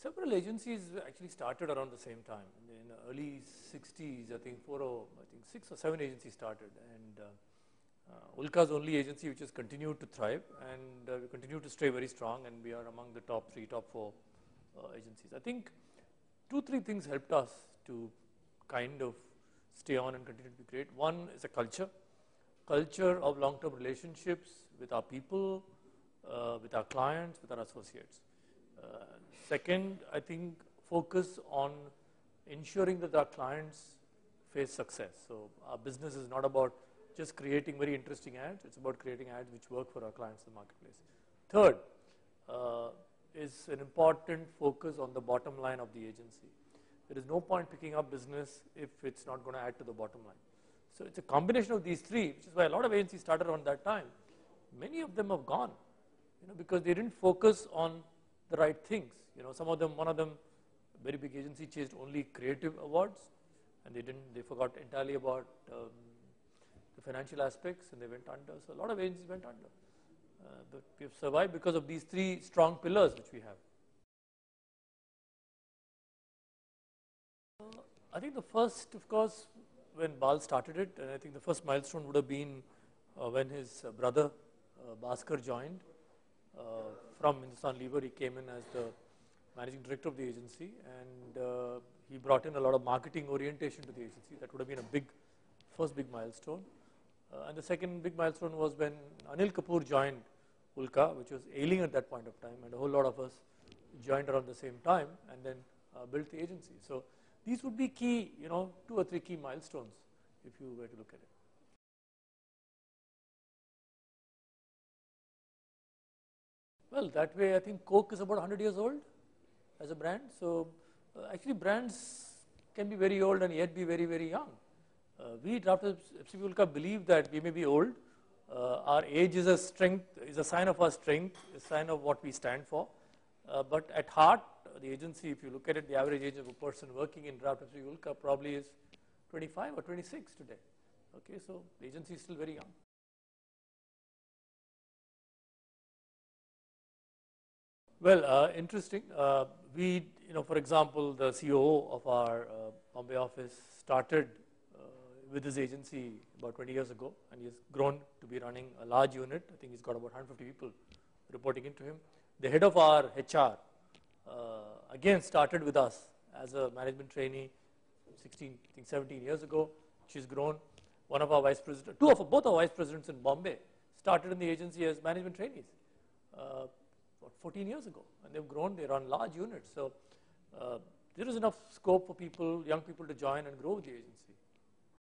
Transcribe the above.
Several agencies actually started around the same time. In the early 60s, I think 6 or 7 agencies started, and Ulka's only agency which has continued to thrive, and we continue to stay very strong, and we are among the top 3, top 4 agencies. I think 2-3 things helped us to kind of stay on and continue to be great. One is a culture of long-term relationships with our people, with our clients, with our associates. Second, I think focus on ensuring that our clients face success. So our business is not about just creating very interesting ads, it's about creating ads which work for our clients in the marketplace. Third, is an important focus on the bottom line of the agency. There is no point picking up business if it's not going to add to the bottom line. So it's a combination of these three, which is why a lot of agencies started around that time. Many of them have gone, because they didn't focus on the right things. Some of them, one of them, very big agency, chased only creative awards, and they forgot entirely about the financial aspects, and they went under. So a lot of agencies went under. But we have survived because of these three strong pillars which we have. I think the first, of course, when Bal started it, and I think the first milestone would have been when his brother Bhaskar joined from Hindustan Lever. He came in as the managing director of the agency, and he brought in a lot of marketing orientation to the agency. That would have been a first big milestone. And the second big milestone was when Anil Kapoor joined Ulka, which was ailing at that point of time, and a whole lot of us joined around the same time, and then built the agency. So these would be key, 2 or 3 key milestones if you were to look at it. Well, that way I think Coke is about 100 years old as a brand. So actually brands can be very old and yet be very, very young. We at FCB Ulka believe that we may be old. Our age is a strength, is a sign of our strength, a sign of what we stand for. But at heart, the agency, if you look at it, the average age of a person working in Draft FCB Ulka probably is 25 or 26 today. Okay, so the agency is still very young. Well, interesting. We, for example, the COO of our Bombay office started with his agency about 20 years ago, and he has grown to be running a large unit. I think he's got about 150 people reporting into him. The head of our HR, again, started with us as a management trainee 17 years ago. She's grown. One of our vice presidents, both our vice presidents in Bombay started in the agency as management trainees 14 years ago, and they've grown. They run large units. So there is enough scope for young people to join and grow with the agency.